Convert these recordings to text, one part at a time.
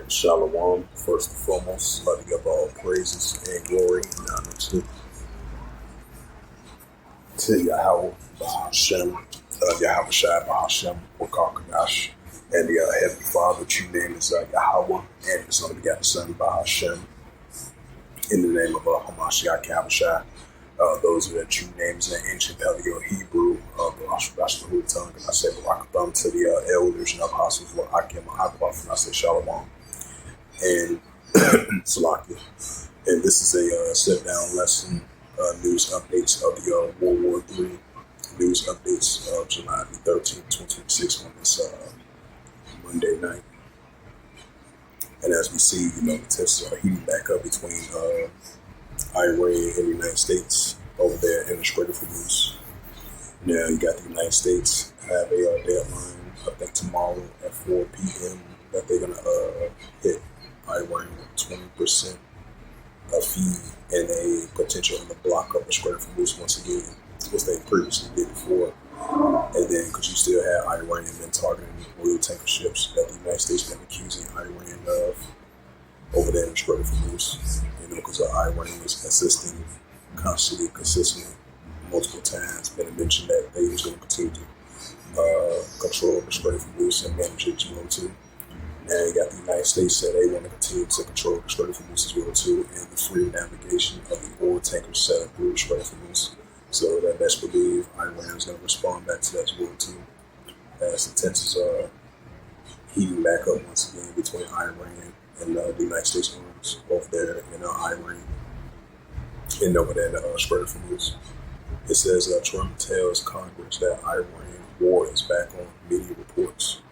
Shalom, first and foremost, let me give all praises and glory and honor to Yahweh, Bahashem, Yahweh Shai, Bahashem, Wakakadash, and the Heavenly Father, true name is Yahweh, and His only begotten Son, Bahashem, in the name of Hamashiach, Yahweh Shai. Those are the true names in ancient Paleo Hebrew, the Ashtahu tongue, and I say Barakatham to the elders and apostles, Akim, Akwaf, and I say Shalom, and Salakia. And this is a sit-down lesson, news updates of the World War III, news updates of July the 13th, 2026 on this Monday night. And as we see, the tensions are heating back up between Iran and the United States over there in the Strait of Hormuz. Now you got the United States have a deadline, I think tomorrow at 4 p.m. that they're gonna hit Iran with 20% a fee and a potential to block up the Strait of Hormuz once again, which they previously did before. And then, because you still have Iran been targeting oil tanker ships that the United States been accusing Iran of over there in the Strait of Hormuz, because Iran is assisting constantly, consistently, multiple times, been mentioned that they was going to continue to control the Strait of Hormuz and manage it as well too. Now you got the United States said they want to continue to control the Strait of Hormuz as well too, and the free navigation of the oil tankers set up through the Strait of Hormuz. So that best believe Iran is going to respond back to that as well too, as the tensions are heating back up once again between Iran and the United States arms over there in Iran and over there in the Strait of Hormuz. It says Trump tells Congress that Iran war is back on media reports.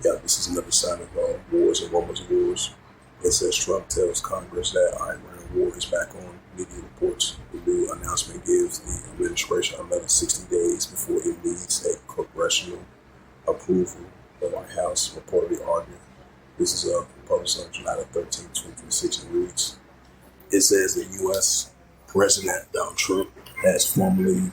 Yeah, this is another sign of wars and rumors of wars. It says Trump tells Congress that Iran war is back on media reports. The new announcement gives the administration another 60 days before it needs a congressional approval, the White House reportedly argued. This is published on July 13, 2026, and reads, it says the U.S. President Donald Trump has formally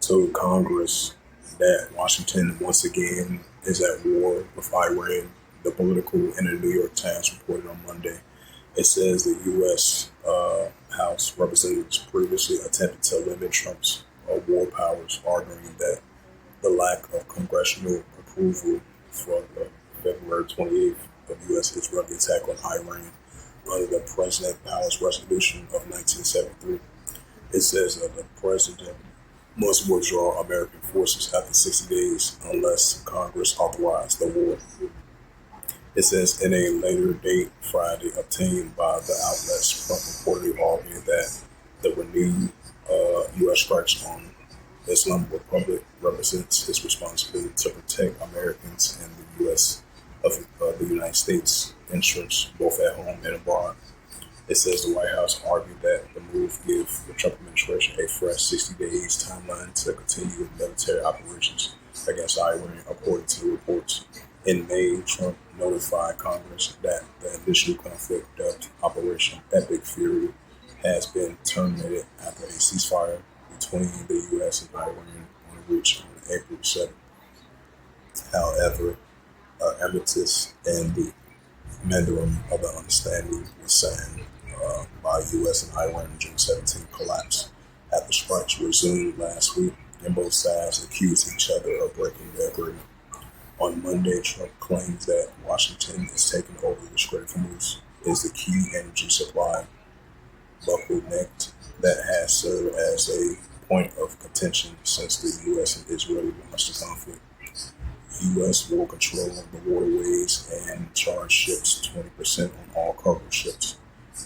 told Congress that Washington once again is at war with Iran. The Political and the New York Times reported on Monday. It says the U.S. House Representatives previously attempted to limit Trump's war powers, arguing that the lack of congressional approval for the February 28th of U.S. Israeli attack on Iran under the President Powers Resolution of 1973. It says that the president must withdraw American forces after 60 days unless Congress authorized the war. It says in a later date, Friday, obtained by the outlets, Trump reportedly argued that the renewed U.S. strikes on the Islamic Republic represents his responsibility to protect Americans and the U.S. of the United States interests, both at home and abroad. It says the White House argued that the move gives the Trump administration a fresh 60 days timeline to continue with military operations against Iran, according to the reports. In May, Trump notified Congress that the initial conflict, dubbed Operation Epic Fury, has been terminated after a ceasefire between the U.S. and Iran on reached on April 7th. However, Emeritus and the memorandum of the understanding was signed by U.S. and Iran on June 17th collapsed after strikes resumed last week, and both sides accused each other of breaking the agreement. On Monday, Trump claims that Washington is taking over the Strait of Hormuz, is the key energy supply bottleneck that has served as a point of contention since the U.S. and Israel launched the conflict. U.S. will control the waterways and charge ships 20% on all cargo ships,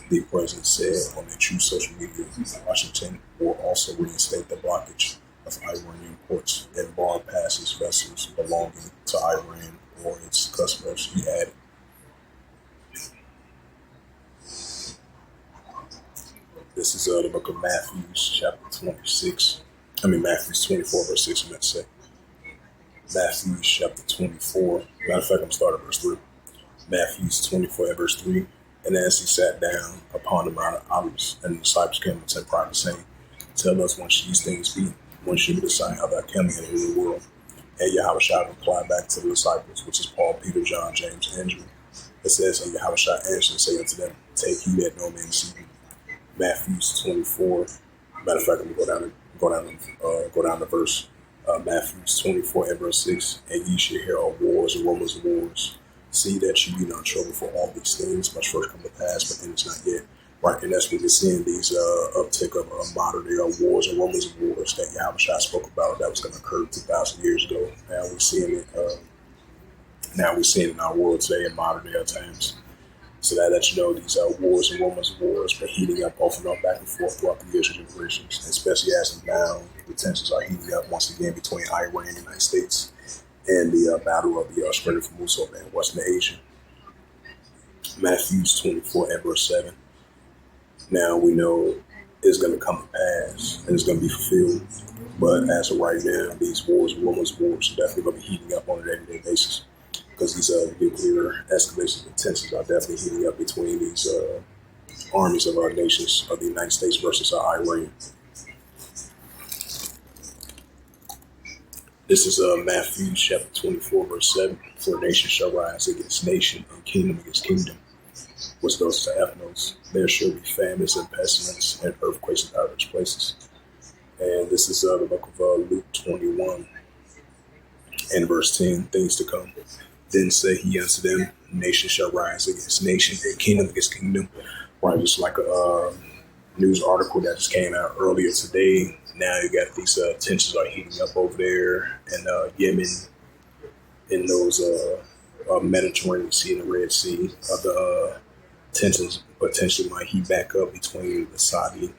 the president said on a true social media. Washington will also reinstate the blockage of Iranian ports and bar passes vessels belonging to Iran or its customers, he added. This is the book of Matthew, chapter 26. Matthew 24, verse 6, I meant to say. Matthew chapter 24. Matter of fact, I'm starting at verse 3. Matthew 24 and verse 3. And as he sat down upon the Mount of Olives, and the disciples came and said privately, saying, tell us when these things be, when should be the sign of thy coming into the world. And Yahweh shall reply back to the disciples, which is Paul, Peter, John, James, and Andrew. It says, and Yahushua answered and say unto them, take heed that no man see you. Matthew 24. Matter of fact, I'm gonna go down to verse Matthew 24 and verse 6. And ye shall hear of wars and rumors of wars. See that you be not troubled, for all these things must first come to pass, but then it's not yet. Right, and that's what we're seeing, these uptick of modern day wars and rumors of wars that Yahushua spoke about that was going to occur 2,000 years ago. Now we're seeing it. Now we're seeing it in our world today in modern day times. So that lets you know these wars and rumors of wars been heating up off and on back and forth throughout the years and generations, especially as of now, the tensions are heating up once again between Iran and the United States and the battle of the Strait of Hormuz over in Western Asia. Matthew 24 and verse 7. Now we know it's going to come to pass and it's going to be fulfilled. But as of right now, these wars and rumors of wars are definitely going to be heating up on a day-to-day basis, because these nuclear escalations and tensions are definitely heating up between these armies of our nations, of the United States versus Iran. This is Matthew chapter 24, verse 7. For nation shall rise against nation, and kingdom against kingdom, which goes to Ethnos. There shall be famines and pestilence and earthquakes in diverse places. And this is the book of Luke 21 and verse 10, things to come. Then said he unto them, nation shall rise against nation, and kingdom against kingdom. Right, just like a news article that just came out earlier today. Now you got these tensions are heating up over there in Yemen, in those Mediterranean Sea and the Red Sea. The tensions potentially might heat back up between the Saudi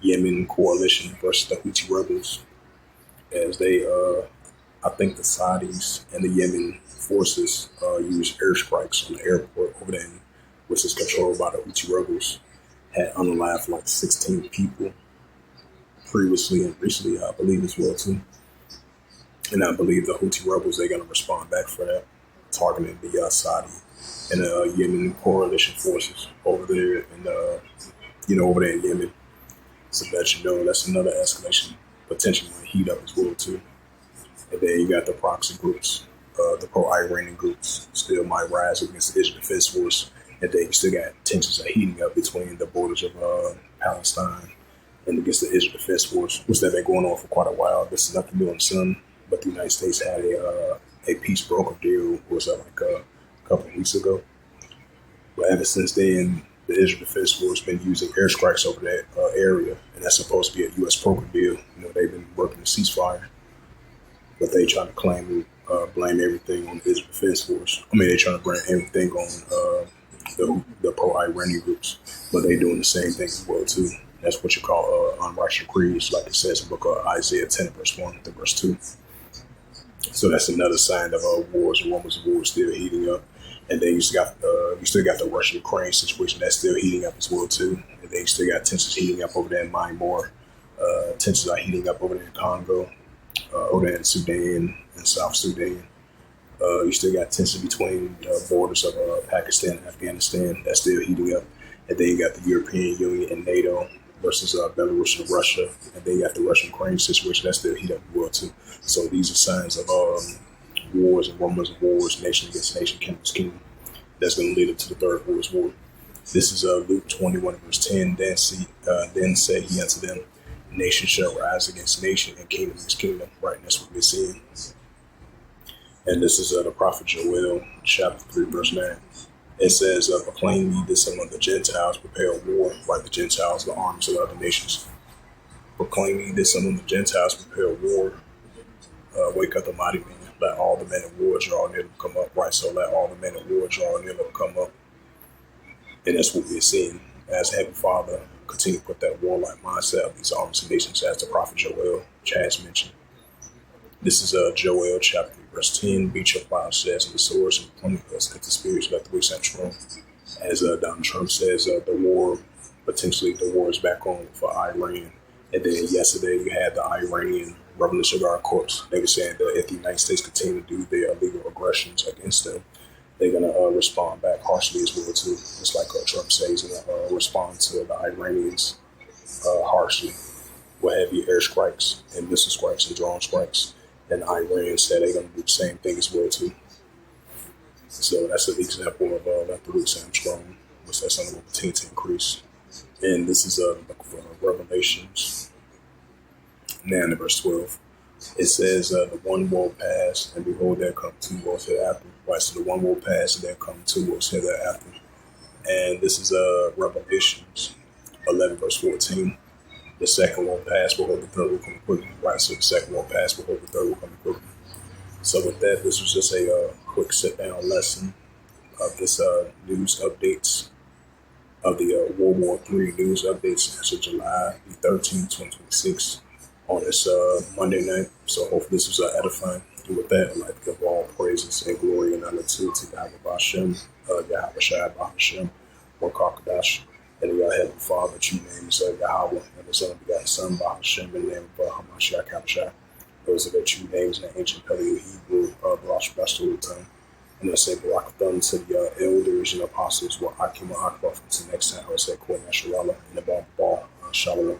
Yemen coalition versus the Houthi rebels, as they I think the Saudis and the Yemen forces use airstrikes on the airport over there, which is controlled by the Houthi rebels, had unalived like 16 people previously and recently, I believe, as well too. And I believe the Houthi rebels, they're going to respond back for that, targeting the Saudi and the Yemen coalition forces over there, and over there in Yemen. So that that's another escalation potentially might heat up as well too. And then you got the proxy groups, the pro-Iranian groups still might rise against the Israel Defense Force. And then you still got tensions are heating up between the borders of Palestine and against the Israel Defense Force, which they've been going on for quite a while. This is nothing new in the sun, but the United States had a peace broker deal, was that like a couple of weeks ago. But ever since then, the Israel Defense Force has been using airstrikes over that area, and that's supposed to be a U.S. broker deal. They've been working the ceasefire, but they trying to blame everything on the Israel Defense Force. I mean, they trying to blame everything on the pro-Iranian groups, but they doing the same thing as well too. That's what you call unrighteous decrees, like it says in the book of Isaiah 10, verse 1 to verse 2. So that's another sign of wars and rumors of wars still heating up. And then you still got the Russia-Ukraine situation that's still heating up as well too. And then you still got tensions heating up over there in Myanmar. Tensions are heating up over there in Congo, over there in Sudan and South Sudan. You still got tension between the borders of Pakistan and Afghanistan that's still heating up. And then you got the European Union and NATO versus Belarus and Russia. And then you got the Russian-Ukraine situation that's still heating up as well too. So these are signs of wars and rumors of wars, nation against nation, kingdom against kingdom. That's going to lead up to the Third World War. This is Luke 21, verse 10. Then said he unto them, nation shall rise against nation and kingdom against kingdom. Right, and that's what we're seeing. And this is the prophet Joel, chapter 3, verse 9. It says, proclaim ye this among the Gentiles, prepare war, right? The Gentiles, the armies of other nations. Proclaim ye this among the Gentiles, prepare war. Wake up the mighty men. Let all the men of war draw near them come up, right? So let all the men of war draw near them come up. And that's what we're seeing as Heavenly Father continue to put that warlike mindset of these armies and nations, as the prophet Joel has mentioned. This is Joel chapter 3, verse 10. Beat your plows, says, and the swords and plumbing us, cut the spirits, let the weak stand strong. As Donald Trump says, the war is back on for Iran. And then yesterday you had the Iranian Revolutionary Guard Corps. They were saying that if the United States continue to do their illegal aggressions against them, they're going to respond back harshly as well too. Just like Trump says, he's going to respond to the Iranians harshly with heavy airstrikes and missile strikes and drone strikes. And Iran said they're going to do the same thing as well too. So that's an example of like the week Sam strong, which that's something will continue to increase. And this is the book of Revelations, now in verse 12. It says, the one will pass, and behold, there come two worlds hereafter. Right, so the one will pass, and there come two worlds hereafter. And this is Revelations 11, verse 14. The second will pass, behold, the third will come quickly. Right, so the second will pass, behold, the third will come quickly. So with that, this was just a quick sit-down lesson of this news updates of the World War III news updates as of July the 13th, 2026 on this Monday night. So hopefully this was edifying. And with that, I'd like to give all praises and glory and honor to Yahweh Bashem, Yahweh Shai Bahashem, Wakakadash, and the Heavenly Father, true name is Yahweh, and the Son of the Son Bahashem, in the name of Hamashiach Kabashai. Those are the true names in the ancient Paleo Hebrew, Rosh Bashtul tongue. And I say Barakathon to the elders and apostles, Akim Akbar, to next time I say Kor Nashalala, and the Ball, Shalom.